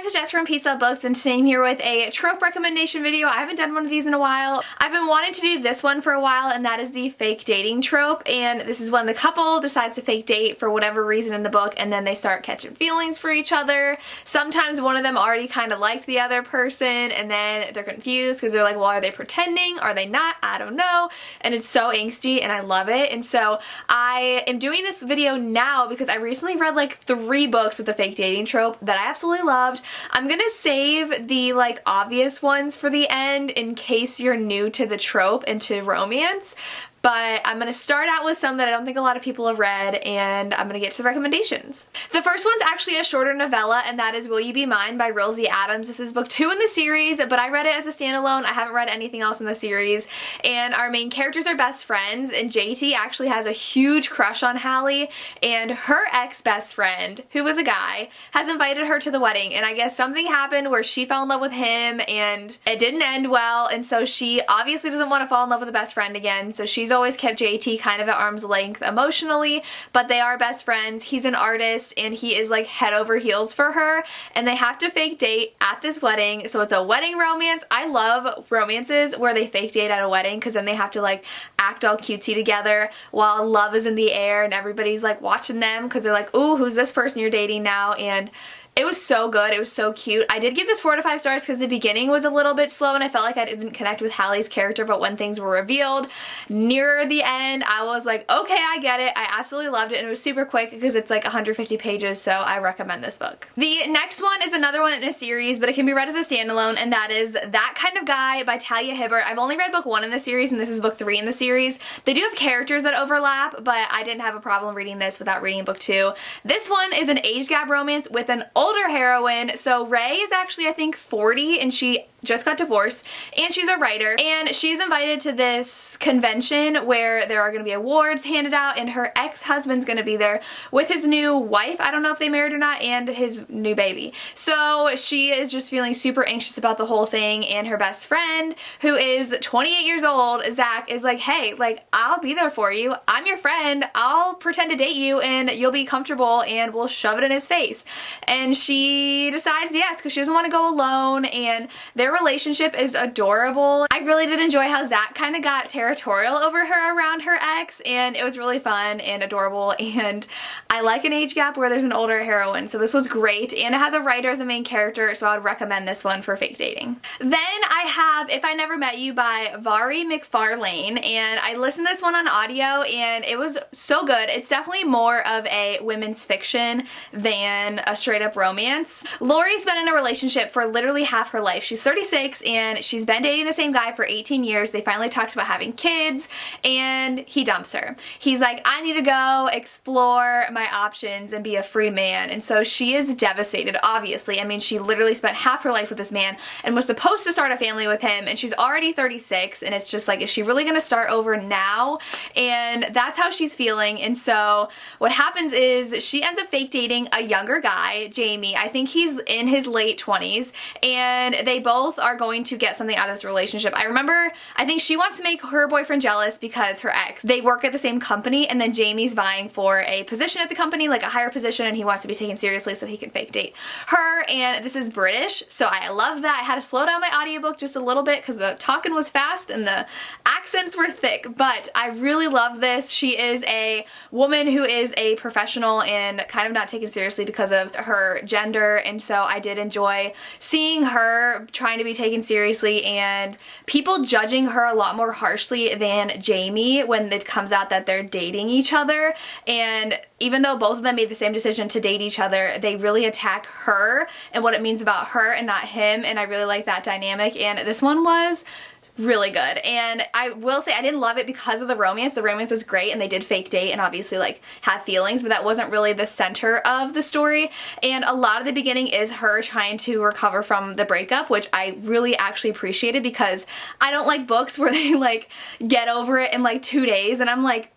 guys, it's Jess from Peace Out Books, and today I'm here with a trope recommendation video. I haven't done one of these in a while. I've been wanting to do this one for a while, and that is the fake dating trope. And this is when the couple decides to fake date for whatever reason in the book, and then they start catching feelings for each other. Sometimes one of them already kind of liked the other person, and then they're confused because they're like, well, are they pretending? Are they not? I don't know. And it's so angsty, and I love it. And so I am doing this video now because I recently read like 3 books with the fake dating trope that I absolutely loved. I'm gonna save the like obvious ones for the end in case you're new to the trope and to romance. But I'm going to start out with some that I don't think a lot of people have read, and I'm going to get to the recommendations. The first one's actually a shorter novella, and that is Will You Be Mine by Rilsey Adams. This is book 2 in the series, but I read it as a standalone. I haven't read anything else in the series. And our main characters are best friends, and JT actually has a huge crush on Hallie, and her ex-best friend, who was a guy, has invited her to the wedding. And I guess something happened where she fell in love with him, and it didn't end well, and so she obviously doesn't want to fall in love with a best friend again, so she's always kept JT kind of at arm's length emotionally, but they are best friends. He's an artist and he is like head over heels for her, and they have to fake date at this wedding. So it's a wedding romance. I love romances where they fake date at a wedding because then they have to like act all cutesy together while love is in the air and everybody's like watching them because they're like, ooh, who's this person you're dating now? And it was so good. It was so cute. I did give this 4 to 5 stars because the beginning was a little bit slow and I felt like I didn't connect with Hallie's character, but when things were revealed nearer the end, I was like, okay, I get it. I absolutely loved it, and it was super quick because it's like 150 pages, so I recommend this book. The next one is another one in a series, but it can be read as a standalone, and that is That Kind of Guy by Talia Hibbert. I've only read book 1 in the series, and this is book 3 in the series. They do have characters that overlap, but I didn't have a problem reading this without reading book 2. This one is an age gap romance with an older heroine. So Ray is actually, I think, 40, and she just got divorced, and she's a writer, and she's invited to this convention where there are going to be awards handed out, and her ex-husband's going to be there with his new wife. I don't know if they married or not, and his new baby. So she is just feeling super anxious about the whole thing, and her best friend, who is 28 years old, Zach, is like, hey, like, I'll be there for you. I'm your friend. I'll pretend to date you, and you'll be comfortable, and we'll shove it in his face. And she decides yes, because she doesn't want to go alone, and their relationship is adorable. I really did enjoy how Zach kind of got territorial over her around her ex, and it was really fun and adorable, and I like an age gap where there's an older heroine, so this was great, and it has a writer as a main character, so I would recommend this one for fake dating. Then I have If I Never Met You by Vari McFarlane, and I listened to this one on audio, and it was so good. It's definitely more of a women's fiction than a straight up romance. Lori's been in a relationship for literally half her life. She's 36 and she's been dating the same guy for 18 years. They finally talked about having kids, and he dumps her. He's like, I need to go explore my options and be a free man. And so she is devastated, obviously. I mean, she literally spent half her life with this man and was supposed to start a family with him, and she's already 36, and it's just like, is she really gonna start over now? And that's how she's feeling. And so what happens is she ends up fake dating a younger guy, Jamie. I think he's in his late 20s, and they both are going to get something out of this relationship. I think she wants to make her boyfriend jealous because her ex, they work at the same company, and then Jamie's vying for a position at the company, like a higher position, and he wants to be taken seriously so he can fake date her. And this is British, so I love that. I had to slow down my audiobook just a little bit because the talking was fast and the accents were thick, but I really love this. She is a woman who is a professional and kind of not taken seriously because of her gender, and so I did enjoy seeing her trying to be taken seriously and people judging her a lot more harshly than Jamie when it comes out that they're dating each other. And even though both of them made the same decision to date each other, they really attack her and what it means about her and not him, and I really like that dynamic, and this one was really good. And I will say I didn't love it because of the romance. The romance was great, and they did fake date and obviously like have feelings, but that wasn't really the center of the story. And a lot of the beginning is her trying to recover from the breakup, which I really actually appreciated because I don't like books where they like get over it in like 2 days, and I'm like,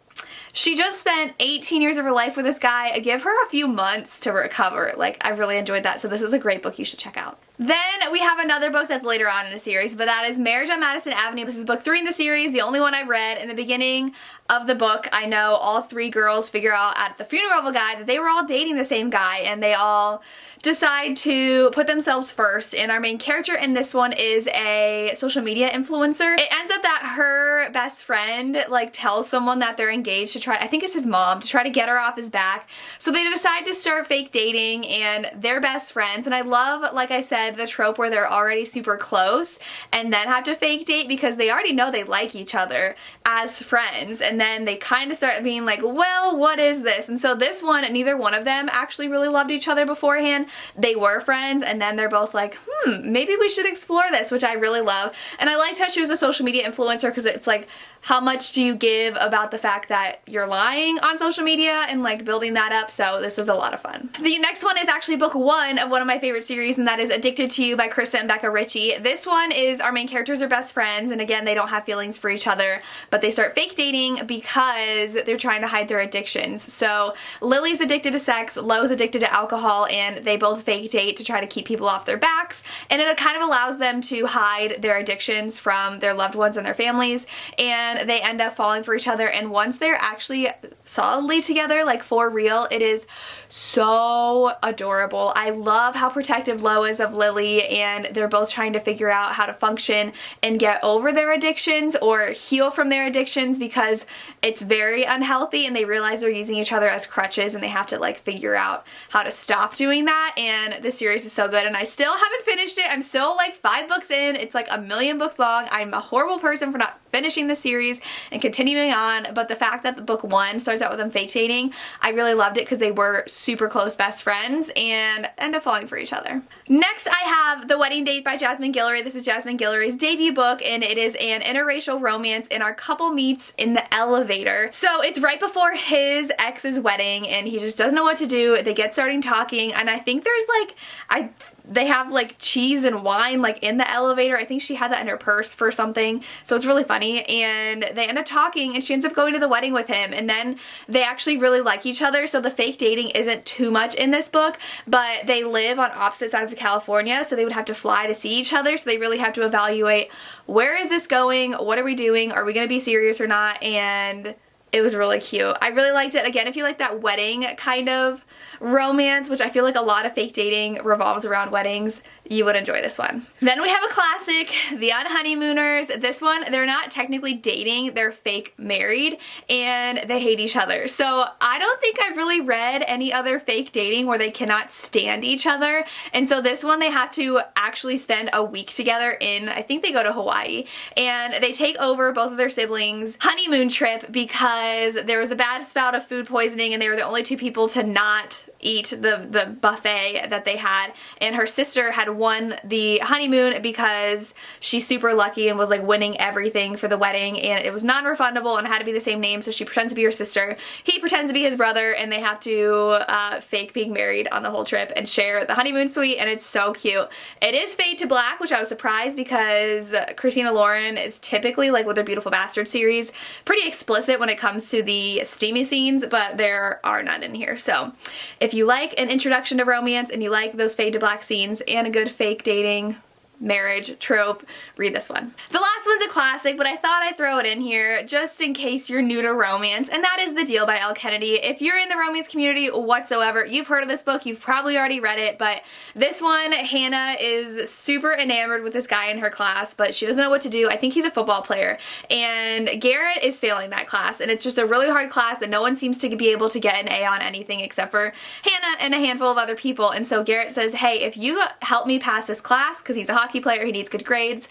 she just spent 18 years of her life with this guy. Give her a few months to recover. Like, I really enjoyed that, so this is a great book you should check out. Then we have another book that's later on in the series, but that is Marriage on Madison Avenue. This is book 3 in the series, the only one I've read. In the beginning of the book, I know all 3 girls figure out at the funeral of a guy that they were all dating the same guy, and they all decide to put themselves first. And our main character in this one is a social media influencer. It ends up that her best friend like tells someone that they're engaged to try, I think it's his mom, to try to get her off his back. So they decide to start fake dating, and they're best friends. And I love, like I said, the trope where they're already super close and then have to fake date because they already know they like each other as friends, and then they kind of start being like, well, what is this? And so this one, neither one of them actually really loved each other beforehand. They were friends, and then they're both like, maybe we should explore this, which I really love. And I liked how she was a social media influencer because it's like, how much do you give about the fact that you're lying on social media and like building that up? So this was a lot of fun. The next one is actually book 1 of one of my favorite series, and that is Addicted to You by Krista and Becca Ritchie. This one is our main characters are best friends, and again, they don't have feelings for each other, but they start fake dating because they're trying to hide their addictions. So Lily's addicted to sex, Lo's addicted to alcohol, and they both fake date to try to keep people off their backs, and it kind of allows them to hide their addictions from their loved ones and their families, and they end up falling for each other. And once they're actually solidly together, like for real, it is so adorable. I love how protective Lo is of Lily, and they're both trying to figure out how to function and get over their addictions or heal from their addictions because it's very unhealthy, and they realize they're using each other as crutches, and they have to like figure out how to stop doing that. And this series is so good, and I still haven't finished it. I'm still like 5 books in. It's like 1,000,000 books long. I'm a horrible person for not finishing the series and continuing on, but the fact that the book 1 starts out with them fake dating, I really loved it because they were super close best friends and end up falling for each other. Next, I have The Wedding Date by Jasmine Guillory. This is Jasmine Guillory's debut book, and it is an interracial romance, and our couple meets in the elevator. So it's right before his ex's wedding, and he just doesn't know what to do. They get starting talking, and I think there's like, they have like cheese and wine like in the elevator. I think she had that in her purse for something, so it's really funny. And they end up talking, and she ends up going to the wedding with him, and then they actually really like each other. So the fake dating isn't too much in this book, but they live on opposite sides of California, so they would have to fly to see each other. So they really have to evaluate, where is this going? What are we doing? Are we gonna be serious or not? And it was really cute. I really liked it. Again, if you like that wedding kind of romance, which I feel like a lot of fake dating revolves around weddings, you would enjoy this one. Then we have a classic, The Honeymooners. This one, they're not technically dating, they're fake married, and they hate each other. So I don't think I've really read any other fake dating where they cannot stand each other. And so this one, they have to actually spend a week together in, I think they go to Hawaii, and they take over both of their siblings' honeymoon trip because there was a bad spout of food poisoning, and they were the only 2 people to not eat the buffet that they had. And her sister had won the honeymoon because she's super lucky and was like winning everything for the wedding, and it was non-refundable and it had to be the same name. So she pretends to be her sister, he pretends to be his brother, and they have to fake being married on the whole trip and share the honeymoon suite, and it's so cute. It is Fade to Black, which I was surprised because Christina Lauren is typically, like with her Beautiful Bastard series, pretty explicit when it comes to the steamy scenes, but there are none in here. So if you like an introduction to romance and you like those fade to black scenes and a good fake dating marriage trope, read this one. The last one's a classic, but I thought I'd throw it in here just in case you're new to romance, and that is The Deal by Elle Kennedy. If you're in the romance community whatsoever, you've heard of this book, you've probably already read it, but this one, Hannah is super enamored with this guy in her class, but she doesn't know what to do. I think he's a football player, and Garrett is failing that class, and it's just a really hard class, and no one seems to be able to get an A on anything except for Hannah and a handful of other people. And so Garrett says, hey, if you help me pass this class, because he's a hockey player, he needs good grades,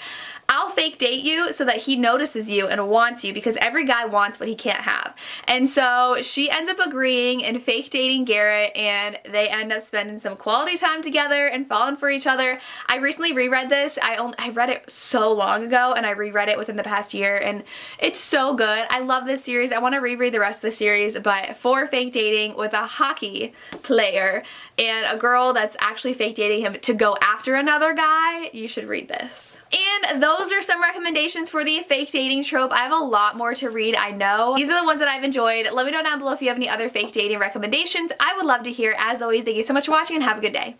I'll fake date you so that he notices you and wants you, because every guy wants what he can't have. And so she ends up agreeing and fake dating Garrett, and they end up spending some quality time together and falling for each other. I recently reread this. I read it so long ago, and I reread it within the past year, and it's so good. I love this series. I want to reread the rest of the series, but for fake dating with a hockey player and a girl that's actually fake dating him to go after another guy, you should read this. And those are some recommendations for the fake dating trope. I have a lot more to read, I know. These are the ones that I've enjoyed. Let me know down below if you have any other fake dating recommendations. I would love to hear. As always, thank you so much for watching, and have a good day.